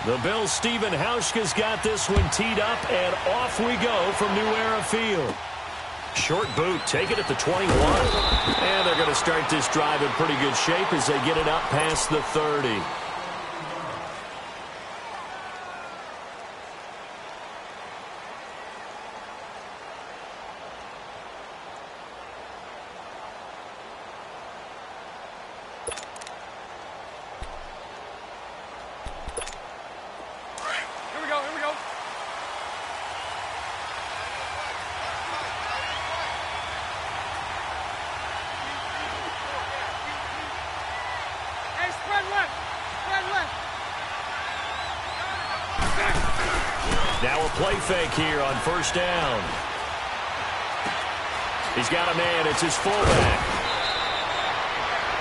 The Bills' Stephen Hauschka's got this one teed up, and off we go from New Era Field. Short boot, take it at the 21. And they're going to start this drive in pretty good shape as they get it up past the 30. Now a play fake here on first down. He's got a man. It's his fullback.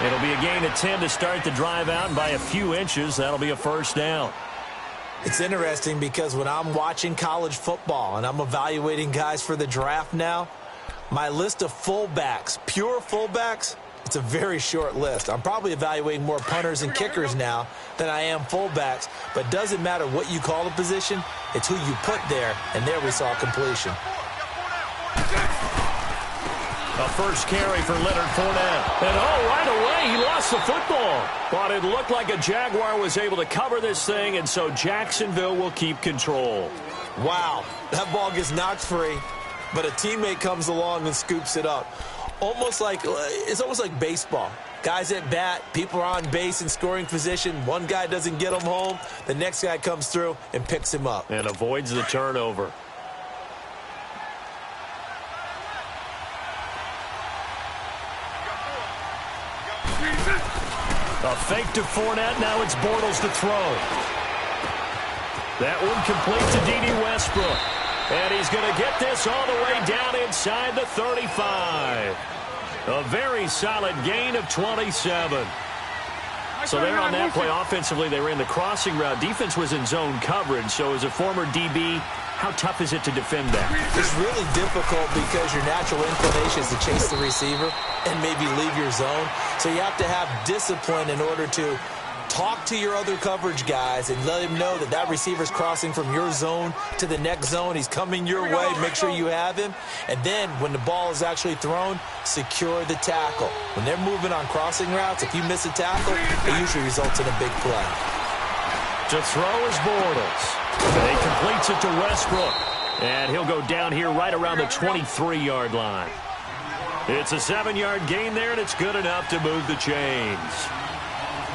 It'll be a gain of 10 to start the drive out, and by a few inches, that'll be a first down. It's interesting because when I'm watching college football and I'm evaluating guys for the draft now, my list of fullbacks, pure fullbacks, it's a very short list. I'm probably evaluating more punters and kickers now than I am fullbacks, but it doesn't matter what you call the position, it's who you put there, and there we saw completion. A first carry for Leonard Fournette. And right away, he lost the football. But it looked like a Jaguar was able to cover this thing, and so Jacksonville will keep control. Wow, that ball gets knocked free, but a teammate comes along and scoops it up. It's almost like baseball. Guys at bat, people are on base in scoring position. One guy doesn't get him home. The next guy comes through and picks him up. And avoids the turnover. A fake to Fournette. Now it's Bortles to throw. That one complete to D.D. Westbrook. And he's going to get this all the way down inside the 35. A very solid gain of 27. So there on that play offensively, they ran the crossing route. Defense was in zone coverage. So as a former DB, how tough is it to defend that? It's really difficult because your natural inclination is to chase the receiver and maybe leave your zone. So you have to have discipline in order to talk to your other coverage guys and let him know that that receiver's crossing from your zone to the next zone. He's coming your way. Make sure you have him. And then when the ball is actually thrown, secure the tackle. When they're moving on crossing routes, if you miss a tackle, it usually results in a big play. To throw is Bortles. And he completes it to Westbrook. And he'll go down here right around the 23-yard line. It's a 7-yard gain there, and it's good enough to move the chains.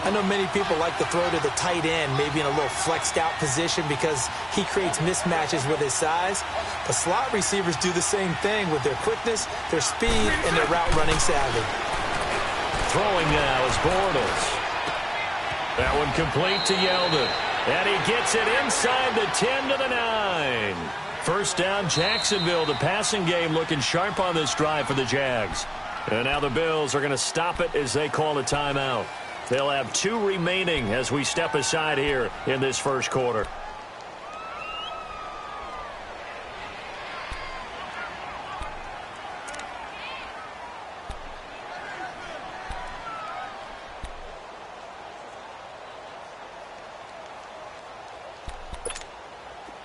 I know many people like to throw to the tight end, maybe in a little flexed out position because he creates mismatches with his size. But slot receivers do the same thing with their quickness, their speed, and their route running savvy. Throwing now is Bortles. That one complete to Yeldon. And he gets it inside the 10 to the 9. First down, Jacksonville. The passing game looking sharp on this drive for the Jags. And now the Bills are going to stop it as they call a timeout. They'll have 2 remaining as we step aside here in this first quarter.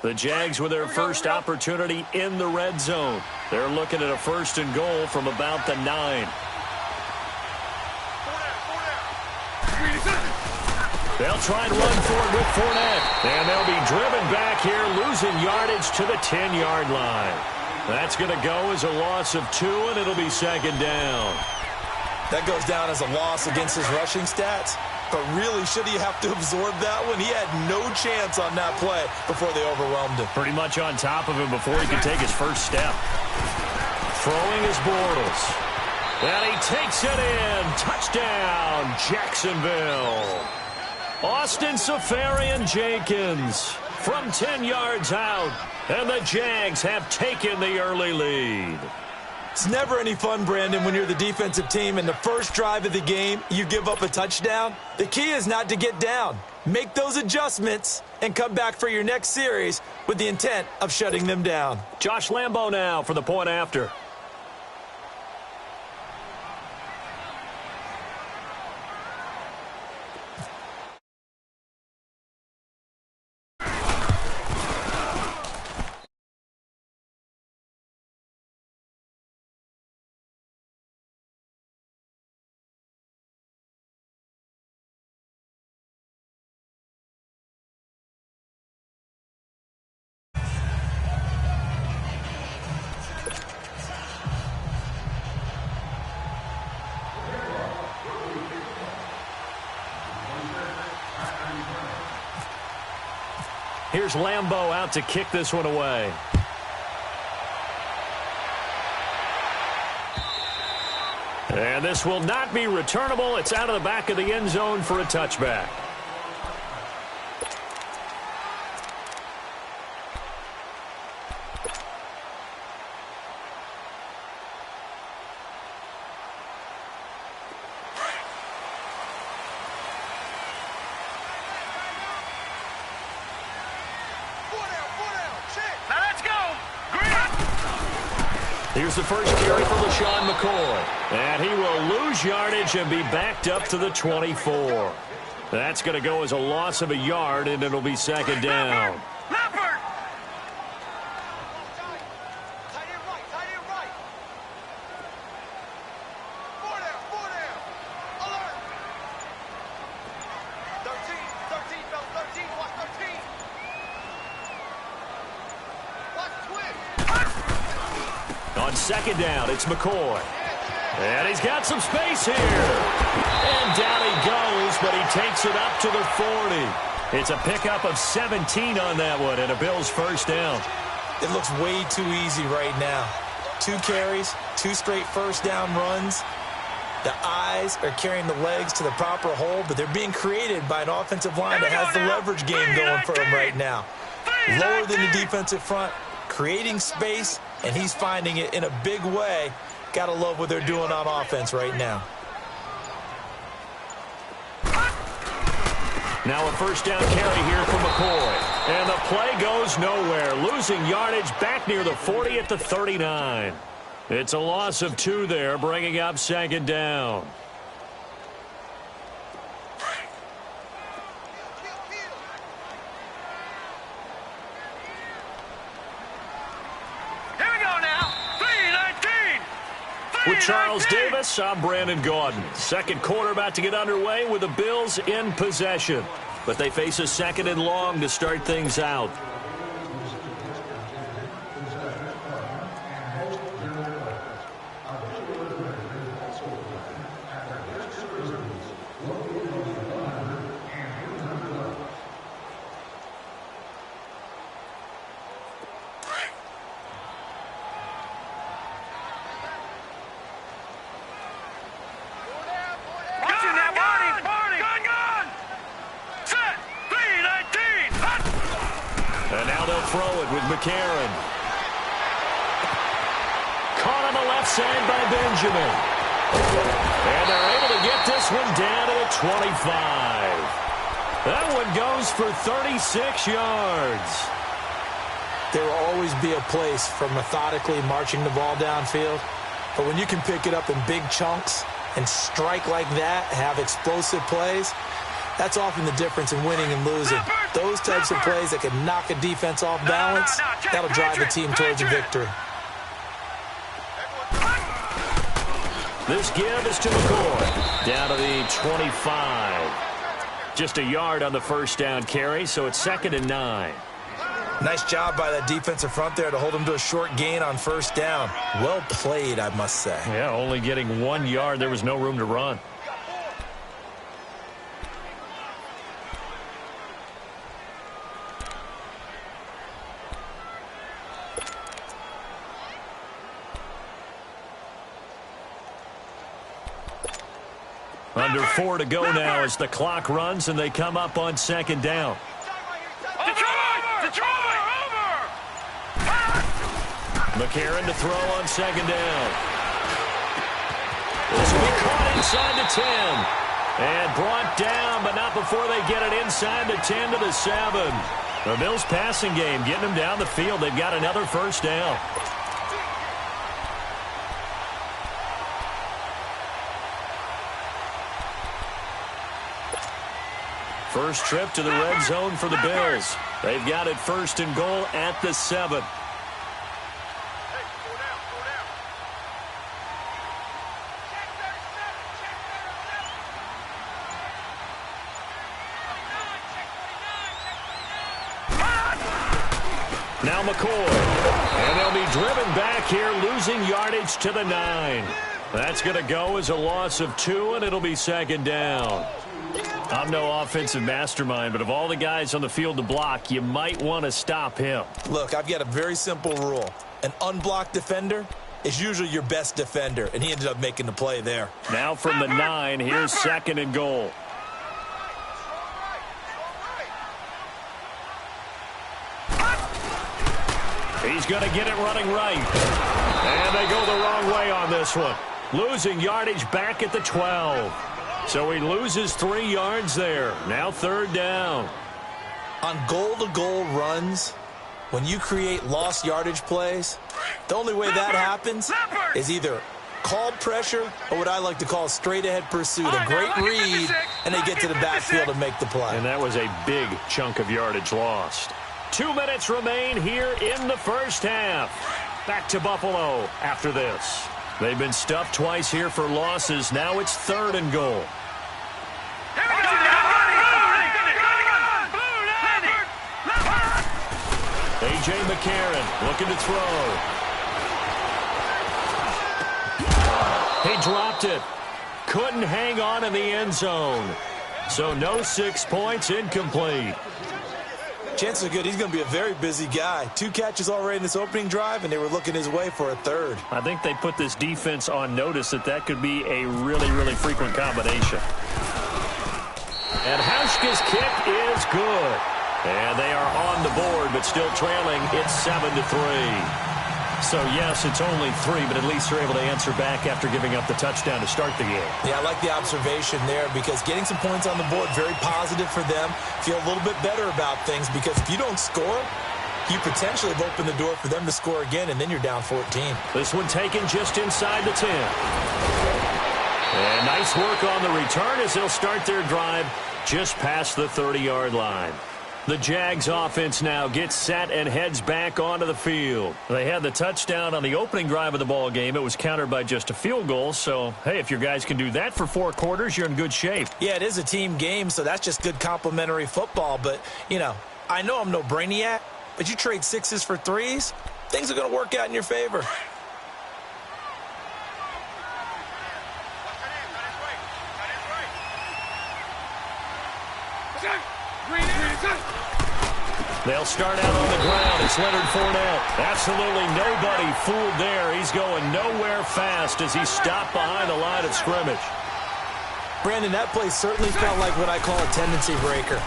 The Jags with their first opportunity in the red zone. They're looking at a first and goal from about the 9. They'll try and run for it with Fournette. And they'll be driven back here, losing yardage to the 10-yard line. That's going to go as a loss of 2, and it'll be second down. That goes down as a loss against his rushing stats. But really, should he have to absorb that one? He had no chance on that play before they overwhelmed him. Pretty much on top of him before he could take his first step. Throwing is Bortles. And he takes it in. Touchdown, Jacksonville. Austin Seferian-Jenkins from 10 yards out. And the Jags have taken the early lead. It's never any fun, Brandon, when you're the defensive team and the first drive of the game, you give up a touchdown. The key is not to get down. Make those adjustments and come back for your next series with the intent of shutting them down. Josh Lambo now for the point after. Here's Lambeau out to kick this one away. And this will not be returnable. It's out of the back of the end zone for a touchback. Here's the first carry for LaShawn McCoy. And he will lose yardage and be backed up to the 24. That's going to go as a loss of a yard, and it'll be second down. On second down, it's McCoy. And he's got some space here. And down he goes, but he takes it up to the 40. It's a pickup of 17 on that one, and a Bills first down. It looks way too easy right now. 2 carries, 2 straight first down runs. The eyes are carrying the legs to the proper hole, but they're being created by an offensive line that has the leverage game going for him right now. Lower than the defensive front, creating space, and he's finding it in a big way. Gotta love what they're doing on offense right now. Now a first down carry here for McCoy. And the play goes nowhere. Losing yardage back near the 40 at the 39. It's a loss of 2 there, bringing up second down. With Charles Davis, I'm Brandon Gaudin. Second quarter about to get underway with the Bills in possession. But they face a second and long to start things out. Throw it with McCarron. Caught on the left side by Benjamin. And they're able to get this one down to the 25. That one goes for 36 yards. There will always be a place for methodically marching the ball downfield. But when you can pick it up in big chunks and strike like that, have explosive plays, that's often the difference in winning and losing. Those types of plays that can knock a defense off balance, that'll drive the team towards a victory. This give is to McCoy. Down to the 25. Just a yard on the first down carry, so it's second and 9. Nice job by that defensive front there to hold him to a short gain on first down. Well played, I must say. Yeah, only getting 1 yard. There was no room to run. Under 4 to go now as the clock runs and they come up on second down. McCarron to throw on second down. This will be caught inside the 10. And brought down, but not before they get it inside the 10 to the 7. The Bills passing game getting them down the field. They've got another first down. First trip to the red zone for the Bills. They've got it first and goal at the 7. Now McCoy. And they'll be driven back here, losing yardage to the 9. That's going to go as a loss of 2, and it'll be second down. I'm no offensive mastermind, but of all the guys on the field to block, you might want to stop him. Look, I've got a very simple rule. An unblocked defender is usually your best defender, and he ended up making the play there. Now from the 9, here's 2nd and goal. He's going to get it running right. And they go the wrong way on this one. Losing yardage back at the 12. So he loses 3 yards there. Now 3rd down. On goal-to-goal runs, when you create lost yardage plays, the only way that happens is either called pressure or what I like to call straight-ahead pursuit. A great read, and they get to the backfield and make the play. And that was a big chunk of yardage lost. 2 minutes remain here in the first half. Back to Buffalo after this. They've been stuffed twice here for losses. Now it's 3rd and goal. A.J. McCarron looking to throw. He dropped it. Couldn't hang on in the end zone. So no 6 points, incomplete. Chances are good he's going to be a very busy guy. 2 catches already in this opening drive, and they were looking his way for a 3rd. I think they put this defense on notice that could be a really, really frequent combination. And Hauschka's kick is good. And they are on the board, but still trailing. It's 7-3. So, yes, it's only 3, but at least they're able to answer back after giving up the touchdown to start the game. Yeah, I like the observation there because getting some points on the board, very positive for them. Feel a little bit better about things because if you don't score, you potentially have opened the door for them to score again, and then you're down 14. This one taken just inside the 10. And nice work on the return as they'll start their drive just past the 30-yard line. The Jags offense now gets set and heads back onto the field. They had the touchdown on the opening drive of the ball game. It was countered by just a field goal. So, hey, if your guys can do that for 4 quarters, you're in good shape. Yeah, it is a team game, so that's just good complimentary football. But, you know I'm no brainiac, but you trade 6s for 3s, things are going to work out in your favor. They'll start out on the ground. It's Leonard Fournette. Absolutely nobody fooled there. He's going nowhere fast as he's stopped behind the line of scrimmage. Brandon, that play certainly felt like what I call a tendency breaker.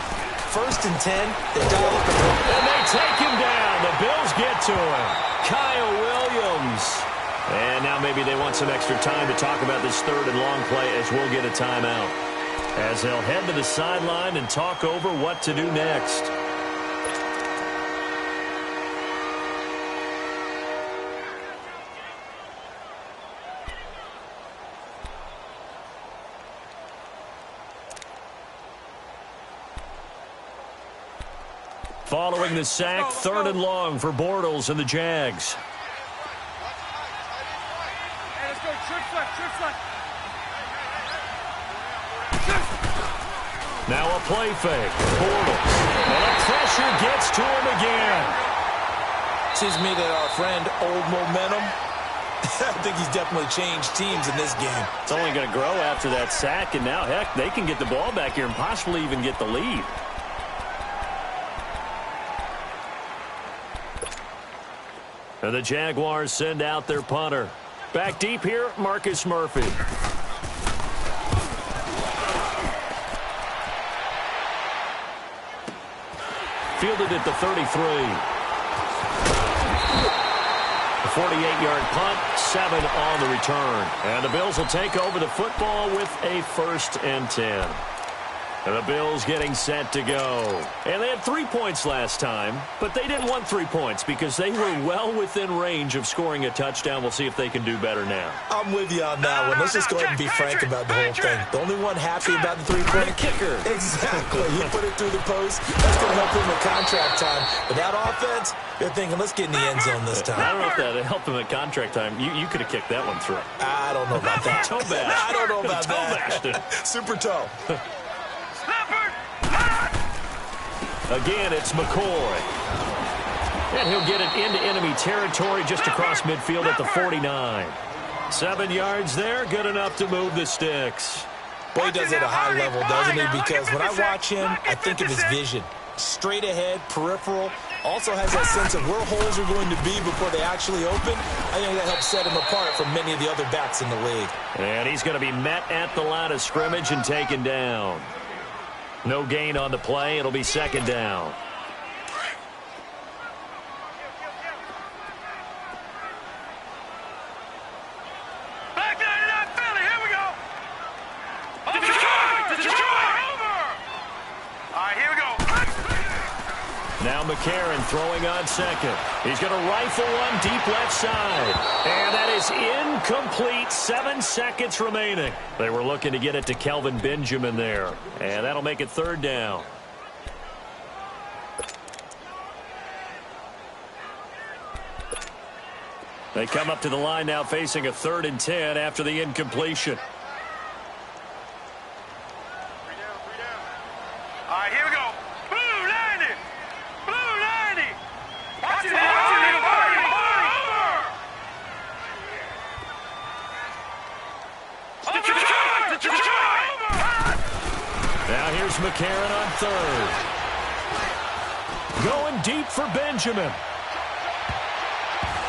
1st and 10, they dial up the run. And they take him down. The Bills get to him. Kyle Williams. And now maybe they want some extra time to talk about this 3rd and long play as we'll get a timeout. As they'll head to the sideline and talk over what to do next. Following the sack, 3rd and long for Bortles and the Jags. Now a play fake. Bortles. And the pressure gets to him again. Seems to me that our friend, Old Momentum, I think he's definitely changed teams in this game. It's only going to grow after that sack, and now, heck, they can get the ball back here and possibly even get the lead. And the Jaguars send out their punter. Back deep here, Marcus Murphy. Fielded at the 33. A 48-yard punt, 7 on the return. And the Bills will take over the football with a 1st and 10. And the Bills getting set to go. And they had 3 points last time, but they didn't want 3 points because they were well within range of scoring a touchdown. We'll see if they can do better now. I'm with you on that one. Let's just go ahead and be frank about the whole thing. The only one happy about the 3-point kicker. Exactly. He put it through the post. That's going to help him with contract time. But that offense, they're thinking, let's get in the end zone this time. I don't know if that helped him at contract time. You could have kicked that one through. I don't know about that. Toe bash. I don't know about that. Super toe. Again, it's McCoy. And he'll get it into enemy territory just across midfield at the 49. 7 yards there, good enough to move the sticks. Boy, he does it at a high level, doesn't he? Because when I watch him, I think of his vision. Straight ahead, peripheral. Also has that sense of where holes are going to be before they actually open. I think that helps set him apart from many of the other backs in the league. And he's going to be met at the line of scrimmage and taken down. No gain on the play. It'll be second down. Now McCarron throwing on second. He's going to rifle one deep left side. And that is incomplete. 7 seconds remaining. They were looking to get it to Kelvin Benjamin there. And that'll make it third down. They come up to the line now facing a 3rd and 10 after the incompletion. All right, here we go. Blue 90. Blue 90. Watch it. Now here's McCarron on 3rd. Going deep for Benjamin.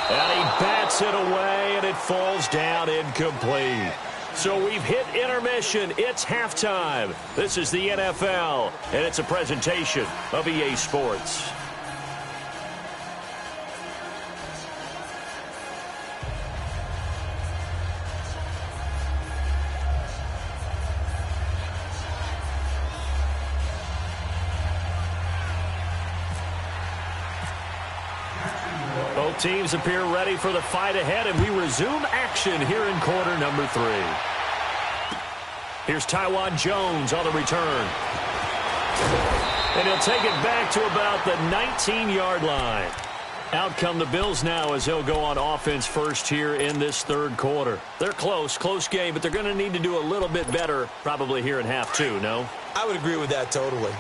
And he bats it away, and it falls down incomplete. So we've hit intermission. It's halftime. This is the NFL, and it's a presentation of EA Sports. Both teams appear ready for the fight ahead, and we resume action here in quarter number 3. Here's Tywan Jones on the return. And he'll take it back to about the 19-yard line. Out come the Bills now as they'll go on offense first here in this 3rd quarter. They're close game, but they're going to need to do a little bit better probably here in half 2, no? I would agree with that totally.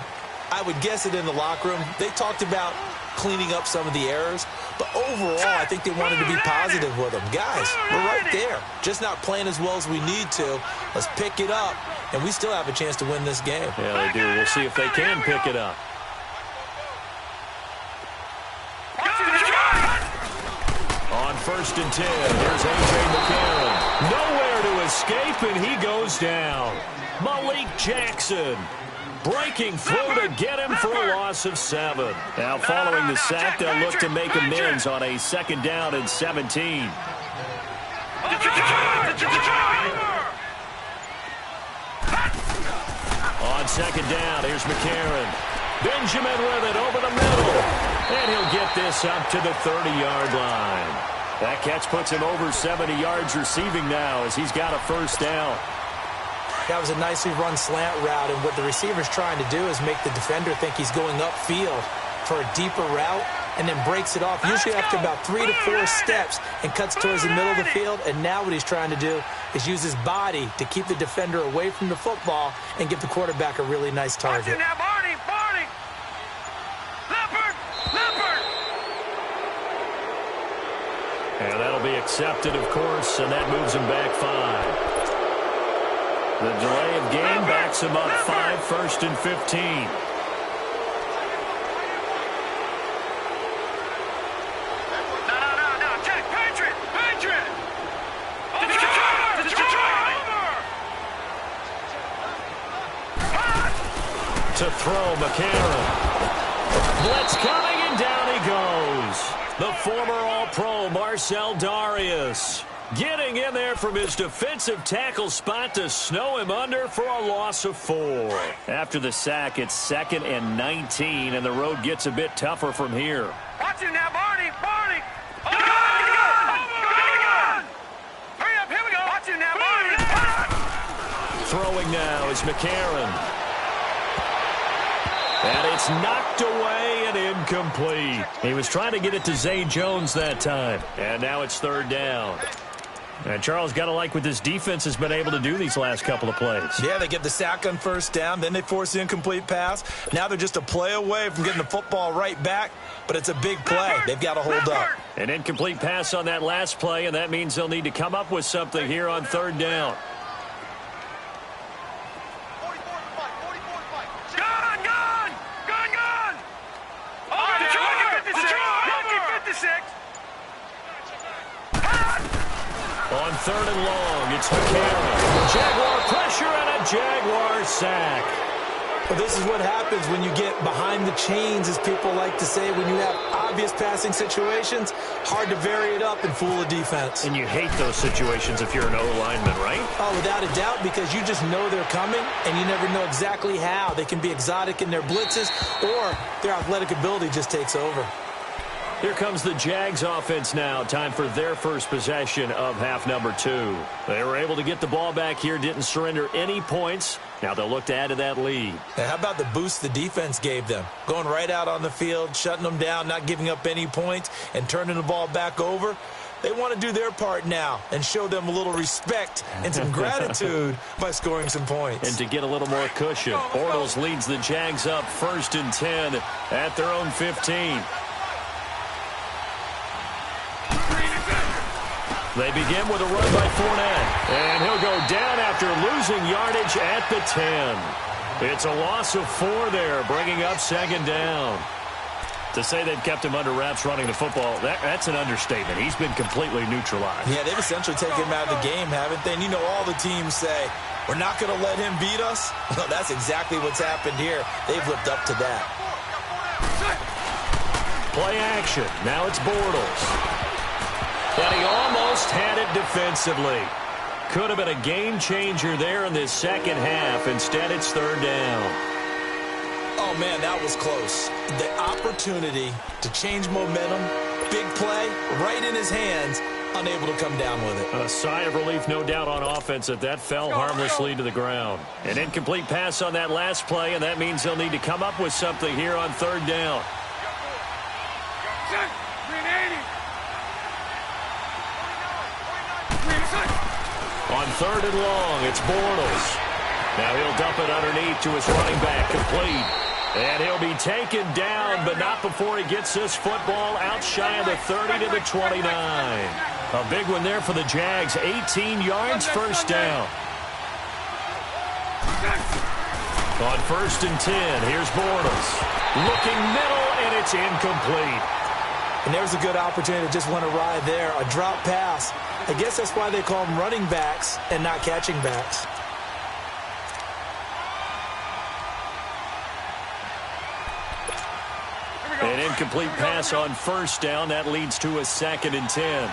I would guess it in the locker room. They talked about cleaning up some of the errors, but overall, I think they wanted to be positive with them. Guys, we're right there. Just not playing as well as we need to. Let's pick it up, and we still have a chance to win this game. Yeah, they do. We'll see if they can pick it up. On 1st and 10, here's A.J. McCarron. Nowhere to escape, and he goes down. Malik Jackson breaking through to get him for a loss of 7. Now, following the sack, they'll look to make amends on a 2nd down and 17. On 2nd down, here's McCarron. Benjamin with it over the middle. And he'll get this up to the 30-yard line. That catch puts him over 70 yards receiving now as he's got a 1st down. That was a nicely run slant route, and what the receiver's trying to do is make the defender think he's going upfield for a deeper route and then breaks it off, usually after about 3 to 4 steps, and cuts towards the middle of the field. And now what he's trying to do is use his body to keep the defender away from the football and give the quarterback a really nice target. Now, Barney. Leopard. And that'll be accepted, of course, and that moves him back 5. The delay of game backs him up 5, 1st and 15. No. Check. Patriot. To throw, McCarron. Blitz coming, and down he goes. The former All-Pro Marcel Darius getting in there from his defensive tackle spot to snow him under for a loss of 4. After the sack, it's 2nd and 19, and the road gets a bit tougher from here. Watch him now, Barney. Gun! Hurry up, here we go. Watch him now, Barney. Throwing now is McCarron. And it's knocked away and incomplete. He was trying to get it to Zay Jones that time. And now it's 3rd down. And Charles, got to like what this defense has been able to do these last couple of plays. Yeah, they get the sack on 1st down, then they force the incomplete pass. Now they're just a play away from getting the football right back, but it's a big play. They've got to hold up. An incomplete pass on that last play, and that means they'll need to come up with something here on 3rd down. and long. It's McCarron. Jaguar pressure and a Jaguar sack. Well, this is what happens when you get behind the chains, as people like to say. When you have obvious passing situations, hard to vary it up and fool a defense. And you hate those situations if you're an O-lineman, right? Oh, without a doubt, because you just know they're coming, and you never know exactly how. They can be exotic in their blitzes, or their athletic ability just takes over. Here comes the Jags offense now. Time for their first possession of half number 2. They were able to get the ball back here, didn't surrender any points. Now they'll look to add to that lead. Now, how about the boost the defense gave them? Going right out on the field, shutting them down, not giving up any points, and turning the ball back over. They want to do their part now and show them a little respect and some gratitude by scoring some points. And to get a little more cushion, Bortles leads the Jags up 1st and 10 at their own 15. They begin with a run by Fournette. And he'll go down after losing yardage at the 10. It's a loss of 4 there, bringing up 2nd down. To say they've kept him under wraps running the football, that's an understatement. He's been completely neutralized. Yeah, they've essentially taken him out of the game, haven't they? And you know all the teams say, we're not going to let him beat us. Well, that's exactly what's happened here. They've lived up to that. Play action. Now it's Bortles. And he almost had it defensively. Could have been a game changer there in this second half. Instead, it's 3rd down. Oh, man, that was close. The opportunity to change momentum, big play, right in his hands, unable to come down with it. A sigh of relief, no doubt, on offense that fell harmlessly to the ground. An incomplete pass on that last play, and that means they'll need to come up with something here on 3rd down. On 3rd and long, it's Bortles. Now he'll dump it underneath to his running back, complete. And he'll be taken down, but not before he gets this football out shy of the 30 to the 29. A big one there for the Jags. 18 yards, 1st down. On 1st and 10, here's Bortles. Looking middle, and it's incomplete. And there's a good opportunity that just went awry there. A drop pass. I guess that's why they call them running backs and not catching backs. An incomplete pass on 1st down. That leads to a 2nd and 10.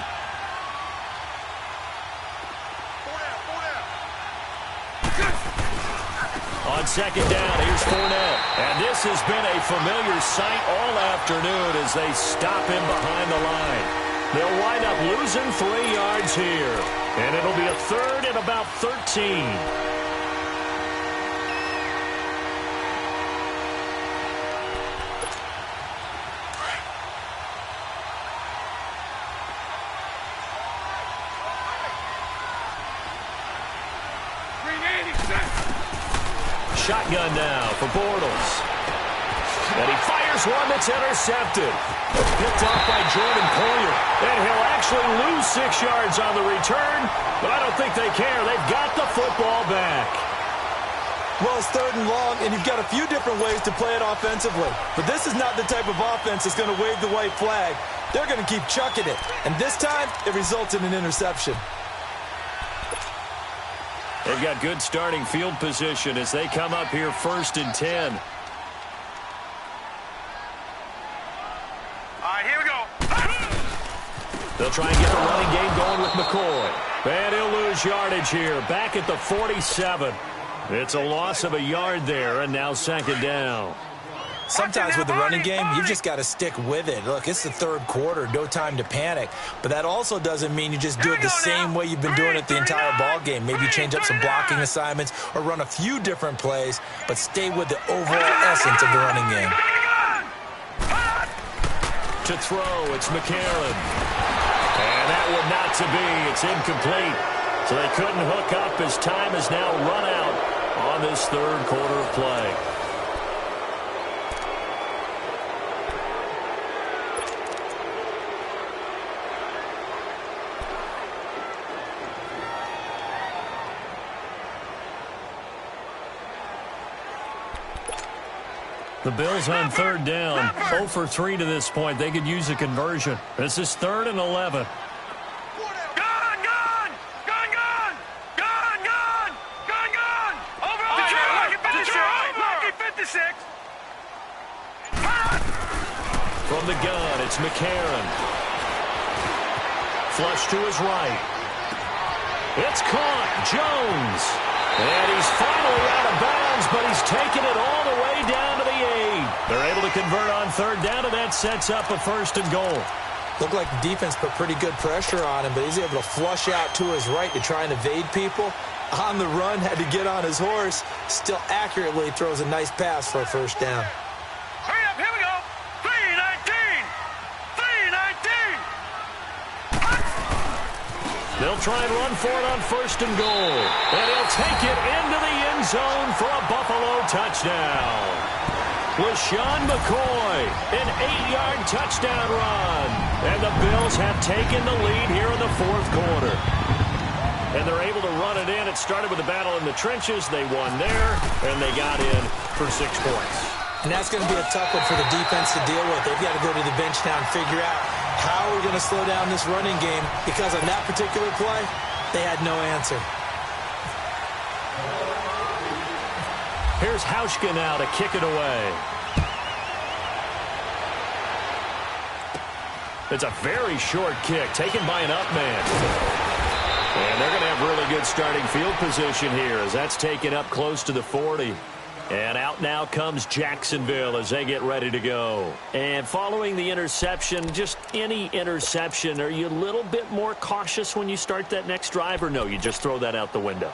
On 2nd down, here's Fournette. And this has been a familiar sight all afternoon as they stop him behind the line. They'll wind up losing 3 yards here. And it'll be a 3rd and about 13. Shotgun now for Bortles. And he fires one that's intercepted. Picked off by Jordan Poyer. And he'll actually lose 6 yards on the return, but I don't think they care. They've got the football back. Well, it's 3rd and long, and you've got a few different ways to play it offensively. But this is not the type of offense that's going to wave the white flag. They're going to keep chucking it. And this time, it results in an interception. They've got good starting field position as they come up here 1st and 10. All right, here we go. They'll try and get the running game going with McCoy. And he'll lose yardage here, back at the 47. It's a loss of a yard there, and now 2nd down. Sometimes with the running game, you've just got to stick with it. Look, it's the 3rd quarter, no time to panic. But that also doesn't mean you just do it the same way you've been doing it the entire ball game. Maybe change up some blocking assignments or run a few different plays, but stay with the overall essence of the running game. To throw, it's McCarron. And that one not to be. It's incomplete. So they couldn't hook up as time has now run out on this 3rd quarter of play. The Bills on 3rd down, 0 for 3 to this point. They could use a conversion. This is 3rd and 11. Gun! From the gun, it's McCarron. Flush to his right. It's caught. Jones. And he's finally out of bounds, but he's taken it all the way down to the 8. They're able to convert on third down, and that sets up a 1st and goal. Looked like the defense put pretty good pressure on him, but he's able to flush out to his right to try and evade people. On the run, had to get on his horse. Still accurately throws a nice pass for a 1st down. Hurry up, here we go. 319. 319. They'll try and run for it on 1st and goal. And he'll take it into the end zone for a Buffalo touchdown. LaShawn McCoy, an 8-yard touchdown run. And the Bills have taken the lead here in the 4th quarter. And they're able to run it in. It started with a battle in the trenches. They won there, and they got in for 6 points. And that's going to be a tough one for the defense to deal with. They've got to go to the bench now and figure out how we're going to slow down this running game, because on that particular play, they had no answer. Here's Hauschka now to kick it away. It's a very short kick taken by an up man. And they're going to have really good starting field position here as that's taken up close to the 40. And out now comes Jacksonville as they get ready to go. And following the interception, just any interception, are you a little bit more cautious when you start that next drive, or no, you just throw that out the window?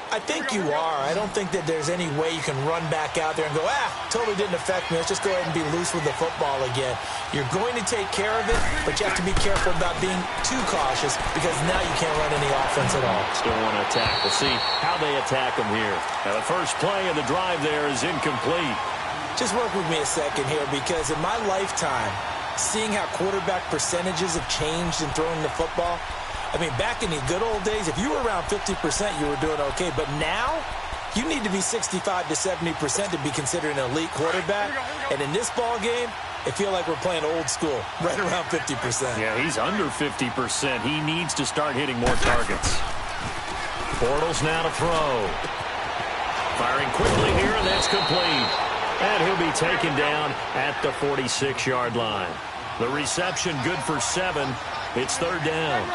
I think you are. I don't think that there's any way you can run back out there and go, totally didn't affect me. Let's just go ahead and be loose with the football again. You're going to take care of it, but you have to be careful about being too cautious, because now you can't run any offense at all. Still want to attack. We'll see how they attack them here. Now, the first play of the drive there is incomplete. Just work with me a second here, because in my lifetime, seeing how quarterback percentages have changed in throwing the football, I mean, back in the good old days, if you were around 50%, you were doing okay. But now, you need to be 65 to 70% to be considered an elite quarterback. And in this ball game, I feel like we're playing old school, right around 50%. Yeah, he's under 50%. He needs to start hitting more targets. Bortles now to throw. Firing quickly here, and that's complete. And he'll be taken down at the 46-yard line. The reception good for 7. It's 3rd down.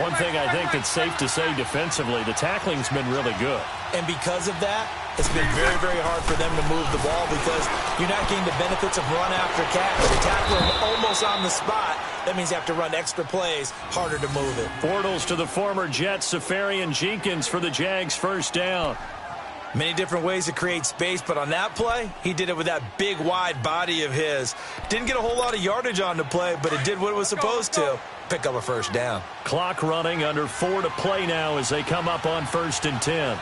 One thing I think that's safe to say defensively, the tackling's been really good. And because of that, it's been very, very hard for them to move the ball, because you're not getting the benefits of run after catch. You tackle them almost on the spot. That means you have to run extra plays, harder to move it. Bortles to the former Jet, Safarian Jenkins for the Jags' 1st down. Many different ways to create space, but on that play, he did it with that big, wide body of his. Didn't get a whole lot of yardage on the play, but it did what it was supposed to. Pick up a 1st down. Clock running, under 4 to play now as they come up on 1st and 10.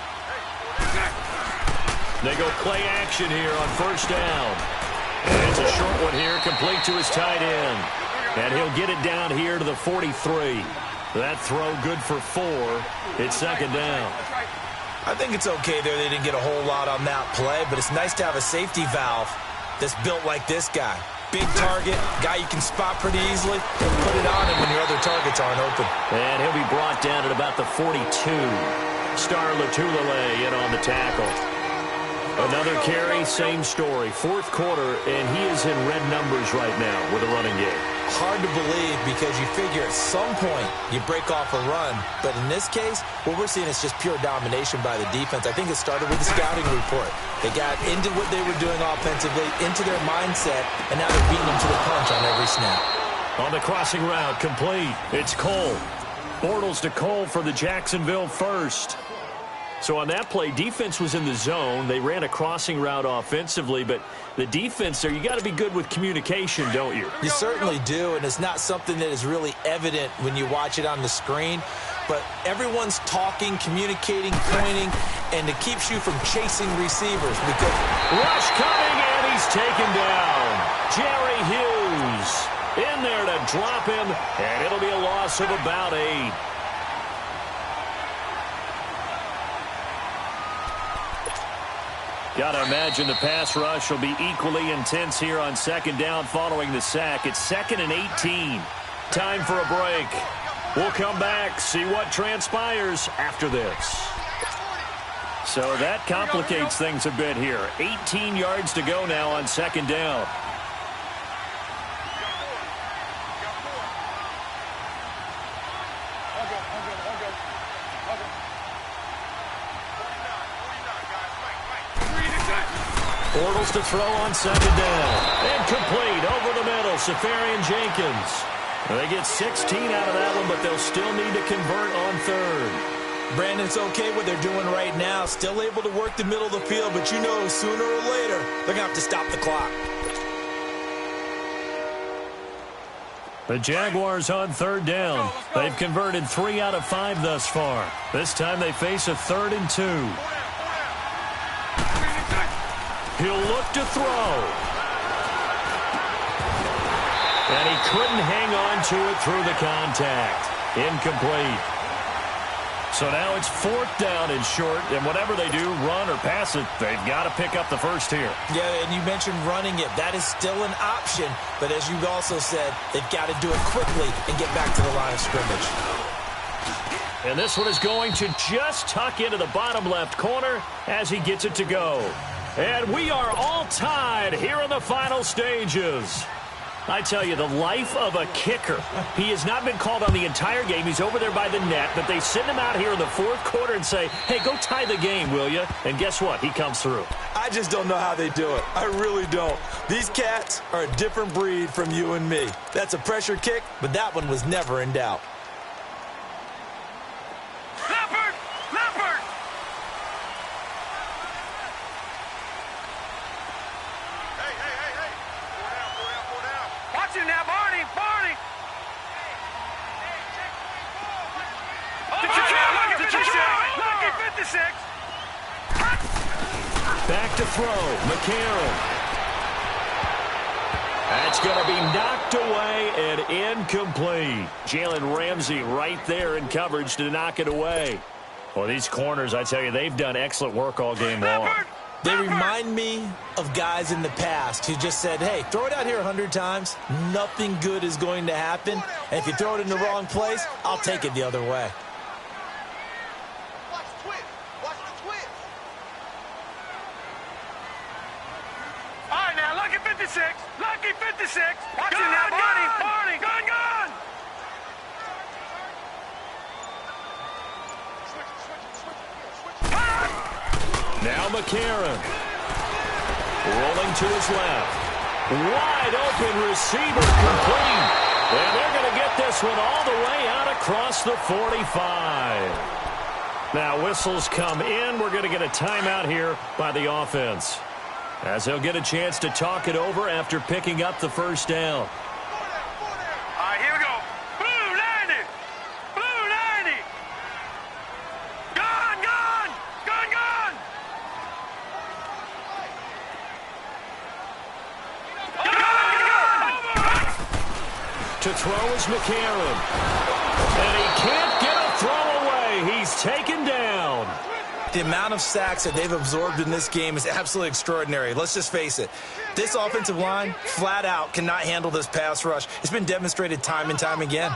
They go play action here on 1st down. And it's a short one here, complete to his tight end. And he'll get it down here to the 43. That throw good for 4. It's 2nd down. I think it's okay there. They didn't get a whole lot on that play, but it's nice to have a safety valve that's built like this guy. Big target, guy you can spot pretty easily, and put it on him when your other targets aren't open. And he'll be brought down at about the 42. Star Latulele in on the tackle. Another carry, same story. 4th quarter, and he is in red numbers right now with a running game. Hard to believe, because you figure at some point you break off a run. But in this case, what we're seeing is just pure domination by the defense. I think it started with the scouting report. They got into what they were doing offensively, into their mindset, and now they're beating them to the punch on every snap. On the crossing route, complete. It's Cole. Bortles to Cole for the Jacksonville 1st. So on that play, defense was in the zone. They ran a crossing route offensively, but the defense there, you got to be good with communication, don't you? You certainly do, and it's not something that is really evident when you watch it on the screen. But everyone's talking, communicating, pointing, and it keeps you from chasing receivers. Because rush coming, and he's taken down. Jerry Hughes in there to drop him, and it'll be a loss of about 8. Got to imagine the pass rush will be equally intense here on 2nd down following the sack. It's 2nd and 18. Time for a break. We'll come back, see what transpires after this. So that complicates things a bit here. 18 yards to go now on 2nd down. Bortles to throw on second down. Incomplete over the middle. Safarian Jenkins. They get 16 out of that one, but they'll still need to convert on third. Brandon, it's okay what they're doing right now. Still able to work the middle of the field, but you know sooner or later they're going to have to stop the clock. The Jaguars on third down. They've converted 3 out of 5 thus far. This time they face a 3rd and 2. He'll look to throw. And he couldn't hang on to it through the contact. Incomplete. So now it's 4th down and short, and whatever they do, run or pass it, they've got to pick up the first here. Yeah, and you mentioned running it. That is still an option, but as you also said, they've got to do it quickly and get back to the line of scrimmage. And this one is going to just tuck into the bottom left corner as he gets it to go. And we are all tied here in the final stages. I tell you, the life of a kicker. He has not been called on the entire game. He's over there by the net, but they send him out here in the 4th quarter and say, hey, go tie the game, will you? And guess what? He comes through. I just don't know how they do it. I really don't. These cats are a different breed from you and me. That's a pressure kick, but that one was never in doubt. Leopard! Leopard! Hey. Four down. Watch him now, Barney! Lucky 56! Back to throw. McCarron. That's going to be knocked away and incomplete. Jalen Ramsey right there in coverage to knock it away. Well, these corners, I tell you, they've done excellent work all game long. They remind me of guys in the past who just said, hey, throw it out here 100 times. Nothing good is going to happen. And if you throw it in the wrong place, I'll take it the other way. Watch the twist! All right, now, Lucky 56! Lucky 56! Watch him now, Barney! Gun! Now McCarron. Rolling to his left. Wide open receiver complete. And they're going to get this one all the way out across the 45. Now whistles come in. We're going to get a timeout here by the offense, as they'll get a chance to talk it over after picking up the first down. All right, here we go. Blue 90! Blue 90! Gun! To throw is McCarron. And he can't get a throw away. He's taken down. The amount of sacks that they've absorbed in this game is absolutely extraordinary. Let's just face it. This offensive line, flat out, cannot handle this pass rush. It's been demonstrated time and time again.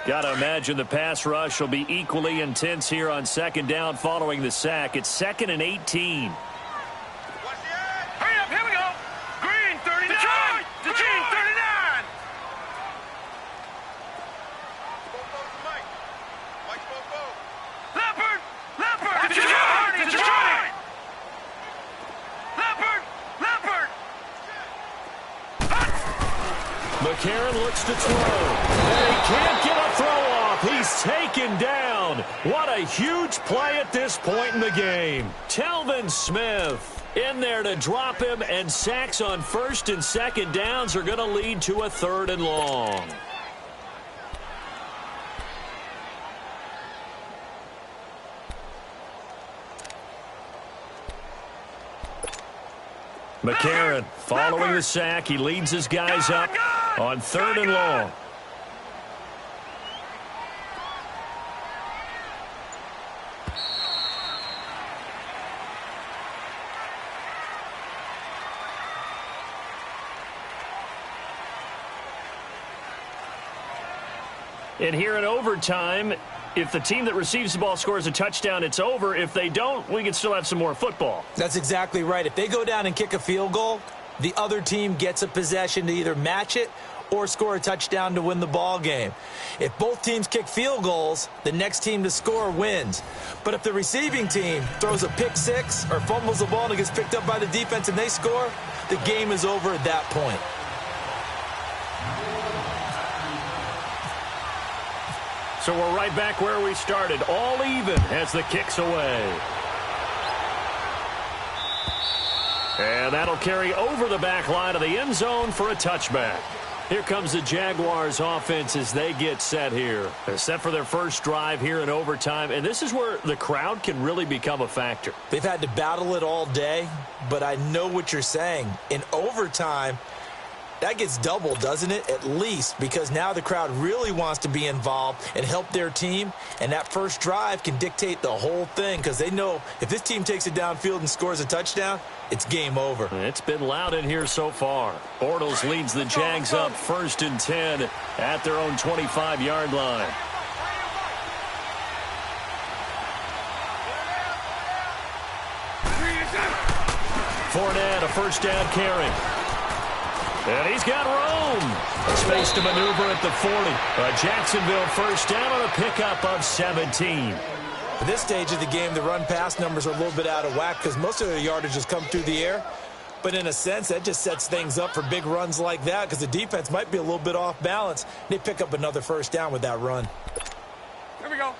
Got to imagine the pass rush will be equally intense here on second down following the sack. It's 2nd and 18. Hurry up, here we go. Green 39. Green 39. Leopard. Detroit. Leopard. McCarron looks to throw. And he can't get a throw off. He's taken down. What a huge play at this point in the game. Telvin Smith in there to drop him, and sacks on 1st and 2nd downs are going to lead to a 3rd and long. McCarron following the sack. He leads his guys up on 3rd and long. And here in overtime, if the team that receives the ball scores a touchdown, it's over. If they don't, we can still have some more football. That's exactly right. If they go down and kick a field goal, the other team gets a possession to either match it or score a touchdown to win the ball game. If both teams kick field goals, the next team to score wins. But if the receiving team throws a pick six or fumbles the ball and it gets picked up by the defense and they score, the game is over at that point. So we're right back where we started, all even as the kick's away. And that'll carry over the back line of the end zone for a touchback. Here comes the Jaguars offense as they get set here. They're set for their first drive here in overtime, and this is where the crowd can really become a factor. They've had to battle it all day, but I know what you're saying. In overtime, that gets doubled, doesn't it? At least, because now the crowd really wants to be involved and help their team, and that first drive can dictate the whole thing because they know if this team takes it downfield and scores a touchdown, it's game over. It's been loud in here so far. Bortles leads the Jags up 1st and 10 at their own 25-yard line. Fournette, a first down carry. And he's got room. Space to maneuver at the 40. A Jacksonville first down on a pickup of 17. At this stage of the game, the run-pass numbers are a little bit out of whack because most of their yardage has come through the air. But in a sense, that just sets things up for big runs like that because the defense might be a little bit off balance. They pick up another first down with that run. Here we go.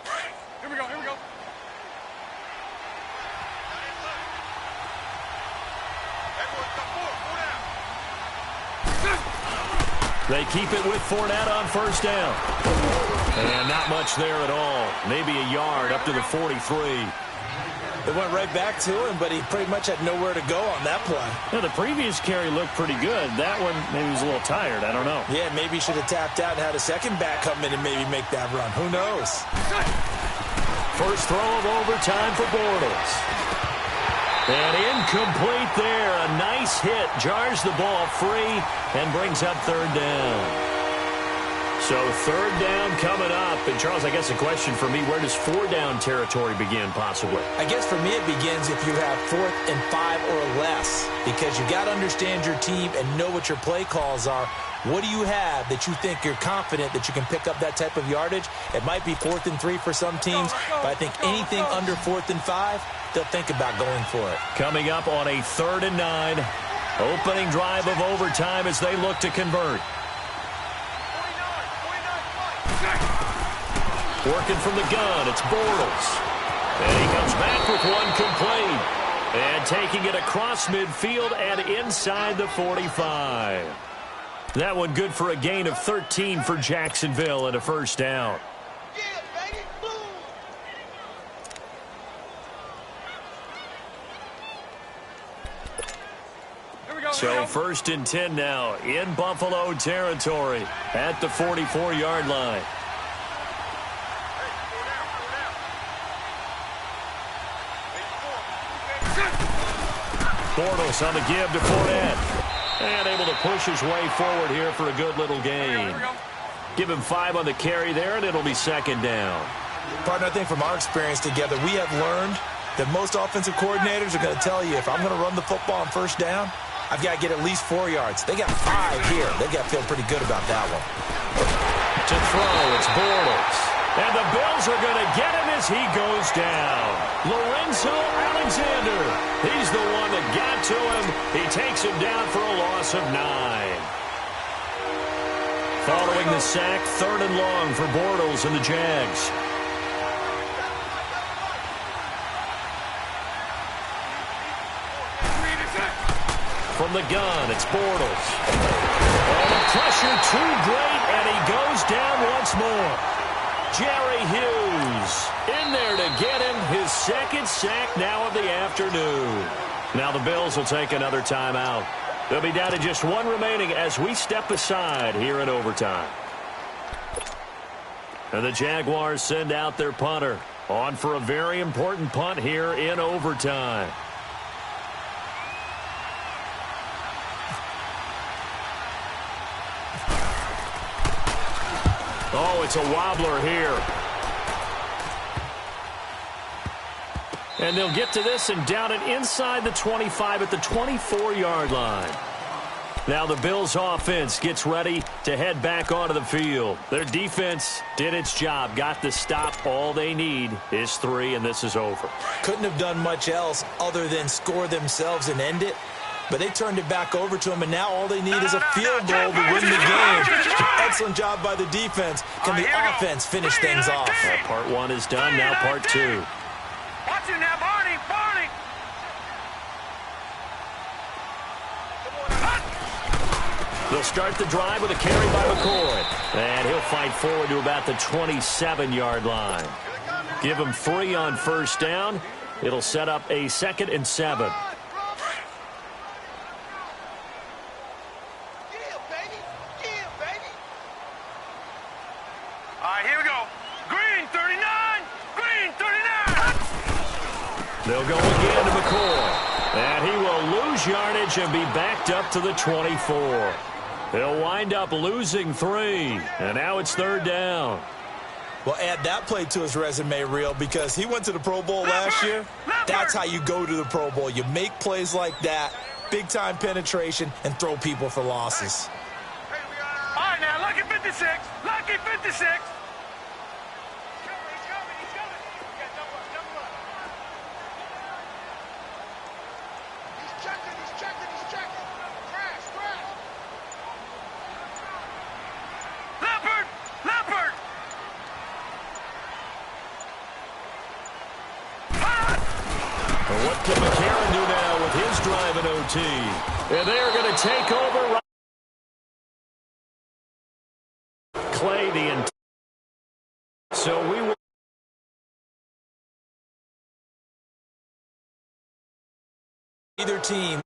Here we go. Here we go. They keep it with Fournette on first down. And not much there at all. Maybe a yard up to the 43. They went right back to him, but he pretty much had nowhere to go on that play. Now, the previous carry looked pretty good. That one, maybe he was a little tired. I don't know. Yeah, maybe he should have tapped out and had a second back come in and maybe make that run. Who knows? First throw of overtime for Bortles. And incomplete there. A nice hit. Jars the ball free and brings up third down. So third down coming up. And, Charles, I guess a question for me, where does 4-down territory begin possibly? I guess for me it begins if you have 4th and 5 or less because you got to understand your team and know what your play calls are. What do you have that you think you're confident that you can pick up that type of yardage? It might be 4th and 3 for some teams, but I think anything under 4th and 5, they'll think about going for it. Coming up on a 3rd and 9. Opening drive of overtime as they look to convert. Working from the gun, it's Bortles. And he comes back with one complete. And taking it across midfield and inside the 45. That one good for a gain of 13 for Jacksonville and a first down. So 1st and 10 now in Buffalo territory at the 44-yard line. Bortles on the give to Fournette. And able to push his way forward here for a good little gain. Give him 5 on the carry there, and it'll be 2nd down. Partner, I think from our experience together, we have learned that most offensive coordinators are going to tell you, if I'm going to run the football on first down, I've got to get at least 4 yards. They got 5 here. They got to feel pretty good about that one. To throw, it's Bortles. And the Bills are going to get him as he goes down. Lorenzo Alexander. He's the one that got to him. He takes him down for a loss of 9. Following the sack, 3rd and long for Bortles and the Jags. From the gun, it's Bortles. Oh, the pressure too great, and he goes down once more. Jerry Hughes in there to get him his 2nd sack now of the afternoon. Now the Bills will take another timeout. They'll be down to just 1 remaining as we step aside here in overtime. And the Jaguars send out their punter on for a very important punt here in overtime. Oh, it's a wobbler here. And they'll get to this and down it inside the 25 at the 24-yard line. Now the Bills offense gets ready to head back onto the field. Their defense did its job, got the stop. All they need is 3, and this is over. Couldn't have done much else other than score themselves and end it. But they turned it back over to them, and now all they need is a field goal to win the game. Excellent job by the defense. Can the offense finish things off? Well, part 1 is done, now part 2. Watch it now, Barney, Barney. They'll start the drive with a carry by McCoy. And he'll fight forward to about the 27-yard line. Give him 3 on first down. It'll set up a 2nd and 7. They'll go again to McCoy. And he will lose yardage and be backed up to the 24. He'll wind up losing 3. And now it's 3rd down. Well, add that play to his resume reel because he went to the Pro Bowl last year. That's how you go to the Pro Bowl. You make plays like that, big-time penetration, and throw people for losses. All right, now, lucky 56. Lucky 56. What can McCarron do now with his drive in OT? And they're going to take over. Clay the so we will. Either team